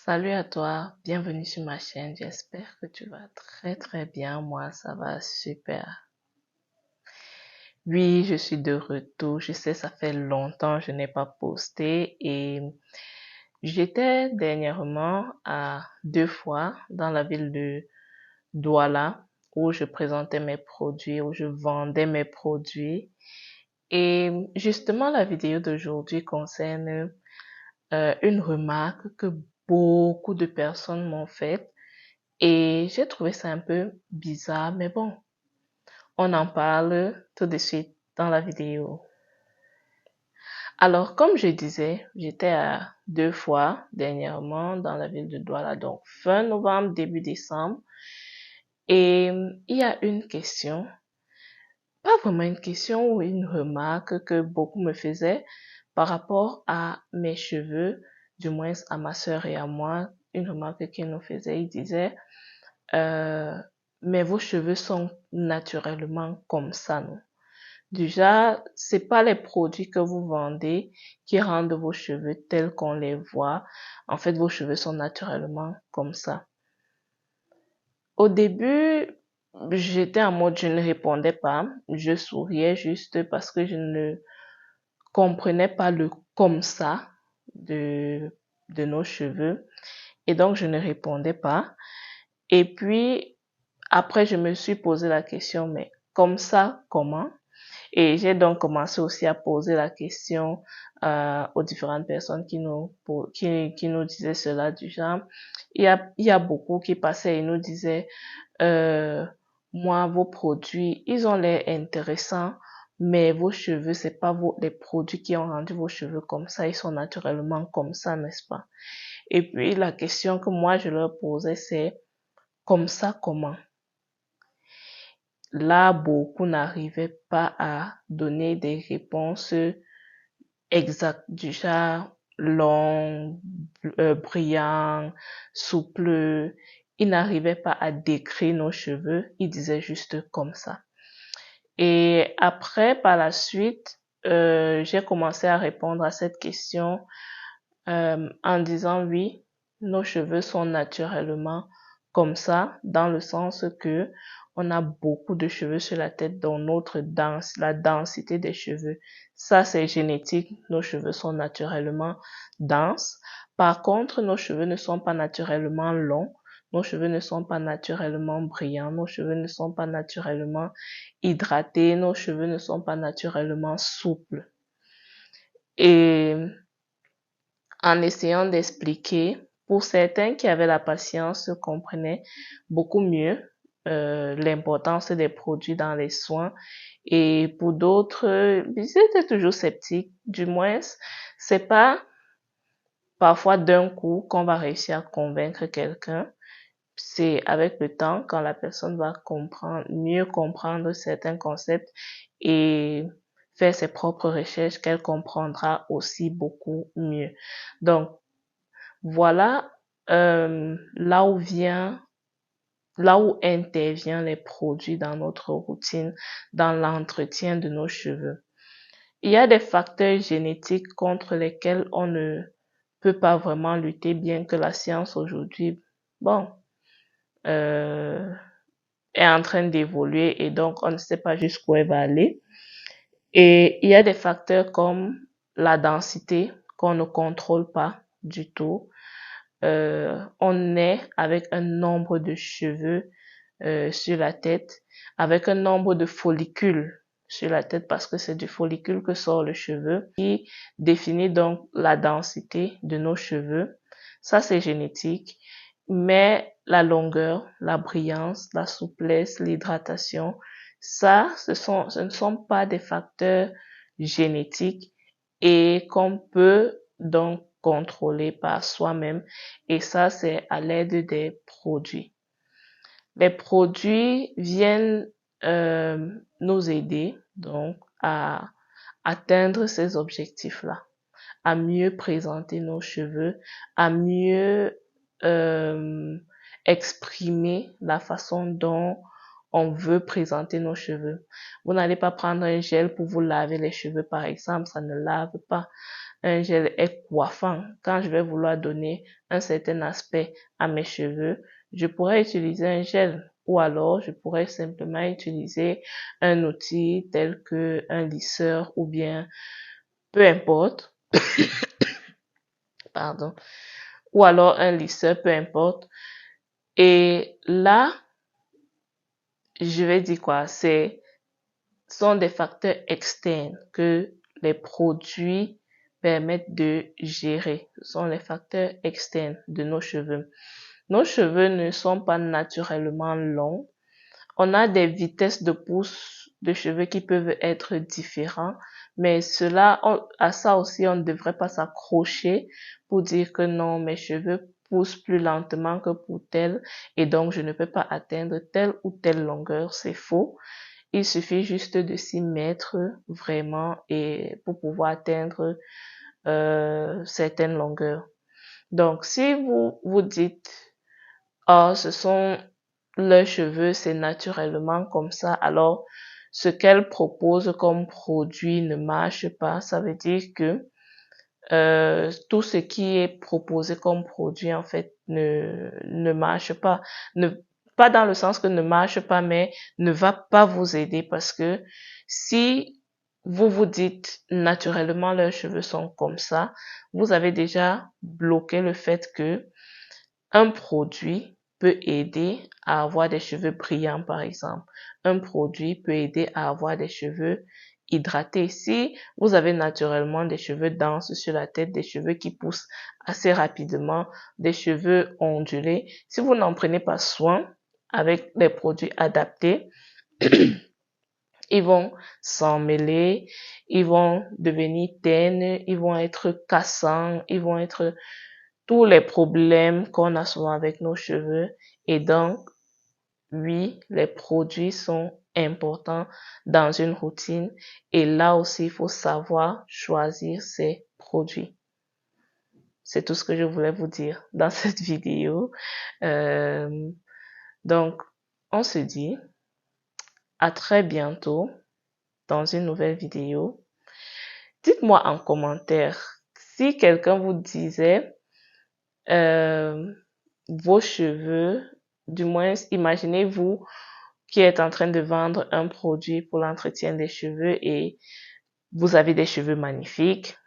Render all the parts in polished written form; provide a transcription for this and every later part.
Salut à toi, bienvenue sur ma chaîne, j'espère que tu vas très bien, moi ça va super. Oui, je suis de retour, je sais ça fait longtemps que je n'ai pas posté et j'étais dernièrement à 2 fois dans la ville de Douala où je présentais mes produits, où je vendais mes produits et justement la vidéo d'aujourd'hui concerne une remarque que beaucoup de personnes m'ont faite. Et j'ai trouvé ça un peu bizarre, mais bon, on en parle tout de suite dans la vidéo. Alors, comme je disais, j'étais à 2 fois dernièrement dans la ville de Douala, donc fin novembre, début décembre. Et il y a une question, pas vraiment une question ou une remarque que beaucoup me faisaient par rapport à mes cheveux, du moins à ma sœur et à moi. Une remarque qu'ils nous faisaient, ils disaient, Euh, mais vos cheveux sont naturellement comme ça, non? Déjà, c'est pas les produits que vous vendez qui rendent vos cheveux tels qu'on les voit. En fait, vos cheveux sont naturellement comme ça. Au début, j'étais en mode, je ne répondais pas. Je souriais juste parce que je ne comprenais pas le comme ça de nos cheveux. Et donc, je ne répondais pas. Et puis, après, je me suis posé la question, mais comme ça, comment? Et j'ai donc commencé aussi à poser la question aux différentes personnes qui nous disaient cela du genre. Il y a beaucoup qui passaient et nous disaient, euh, moi, vos produits, ils ont l'air intéressants, mais vos cheveux, c'est pas les produits qui ont rendu vos cheveux comme ça, ils sont naturellement comme ça, n'est-ce pas? Et puis, la question que moi, je leur posais, c'est, comme ça, comment? Là, beaucoup n'arrivaient pas à donner des réponses exactes du genre long, brillant, souple. Ils n'arrivaient pas à décrire nos cheveux. Ils disaient juste comme ça. Et après, par la suite, j'ai commencé à répondre à cette question en disant oui, nos cheveux sont naturellement comme ça, dans le sens que on a beaucoup de cheveux sur la tête, donc la densité des cheveux, ça c'est génétique, nos cheveux sont naturellement denses. Par contre, nos cheveux ne sont pas naturellement longs, nos cheveux ne sont pas naturellement brillants, nos cheveux ne sont pas naturellement hydratés, nos cheveux ne sont pas naturellement souples. Et en essayant d'expliquer, pour certains qui avaient la patience, comprenaient beaucoup mieux l'importance des produits dans les soins, et pour d'autres, ils étaient toujours sceptiques. Du moins, c'est pas parfois d'un coup qu'on va réussir à convaincre quelqu'un. C'est avec le temps, quand la personne va mieux comprendre certains concepts et faire ses propres recherches, qu'elle comprendra aussi beaucoup mieux. Donc, voilà là où interviennent les produits dans notre routine, dans l'entretien de nos cheveux. Il y a des facteurs génétiques contre lesquels on ne peut pas vraiment lutter, bien que la science aujourd'hui, bon, euh, est en train d'évoluer et donc on ne sait pas jusqu'où elle va aller. Et il y a des facteurs comme la densité qu'on ne contrôle pas du tout. On naît avec un nombre de cheveux sur la tête, avec un nombre de follicules sur la tête parce que c'est du follicule que sort le cheveu qui définit donc la densité de nos cheveux. Ça, c'est génétique. Mais la longueur, la brillance, la souplesse, l'hydratation, ça, ce ne sont pas des facteurs génétiques et qu'on peut donc contrôler par soi-même. Et ça, c'est à l'aide des produits. Les produits viennent nous aider donc à atteindre ces objectifs-là, à mieux présenter nos cheveux, à mieux exprimer la façon dont on veut présenter nos cheveux. Vous n'allez pas prendre un gel pour vous laver les cheveux, par exemple, ça ne lave pas. un gel est coiffant, quand je vais vouloir donner un certain aspect à mes cheveux, je pourrais utiliser un gel ou alors je pourrais simplement utiliser un outil tel que un lisseur ou bien peu importe, pardon, ou alors un lisseur, peu importe. Et là, je vais dire quoi? Sont des facteurs externes que les produits permettent de gérer. Ce sont les facteurs externes de nos cheveux. Nos cheveux ne sont pas naturellement longs. On a des vitesses de pousse de cheveux qui peuvent être différents, mais à ça aussi, on ne devrait pas s'accrocher pour dire que non, mes cheveux poussent plus lentement que pour tel, et donc je ne peux pas atteindre telle ou telle longueur. C'est faux. Il suffit juste de s'y mettre vraiment et pour pouvoir atteindre certaines longueurs. Donc, si vous vous dites, oh, ce sont leurs cheveux, c'est naturellement comme ça, alors ce qu'elle propose comme produit ne marche pas, ça veut dire que tout ce qui est proposé comme produit en fait ne marche pas, ne pas dans le sens que ne marche pas, mais ne va pas vous aider parce que si vous vous dites naturellement leurs cheveux sont comme ça, vous avez déjà bloqué le fait que un produit peut aider à avoir des cheveux brillants, par exemple. Un produit peut aider à avoir des cheveux hydratés. Si vous avez naturellement des cheveux denses sur la tête, des cheveux qui poussent assez rapidement, des cheveux ondulés, si vous n'en prenez pas soin avec les produits adaptés, ils vont s'emmêler, ils vont devenir ternus, ils vont être cassants, ils vont être tous les problèmes qu'on a souvent avec nos cheveux. Et donc, oui, les produits sont importants dans une routine. Et là aussi, il faut savoir choisir ses produits. C'est tout ce que je voulais vous dire dans cette vidéo. Euh, donc, on se dit à très bientôt dans une nouvelle vidéo. Dites-moi en commentaire si quelqu'un vous disait vos cheveux, du moins imaginez-vous qui êtes en train de vendre un produit pour l'entretien des cheveux et vous avez des cheveux magnifiques.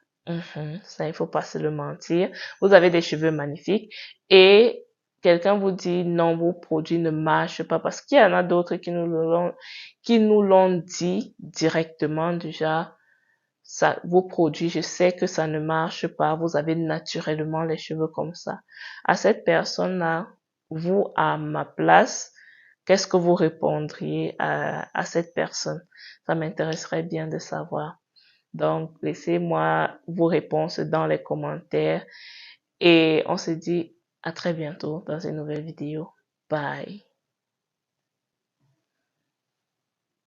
Ça, il faut pas se le mentir. Vous avez des cheveux magnifiques et quelqu'un vous dit non, vos produits ne marchent pas parce qu'il y en a d'autres qui nous l'ont dit directement du genre ça, vos produits, je sais que ça ne marche pas, vous avez naturellement les cheveux comme ça. À cette personne-là, vous, à ma place, qu'est-ce que vous répondriez à cette personne? Ça m'intéresserait bien de savoir. Donc, laissez-moi vos réponses dans les commentaires et on se dit à très bientôt dans une nouvelle vidéo. Bye.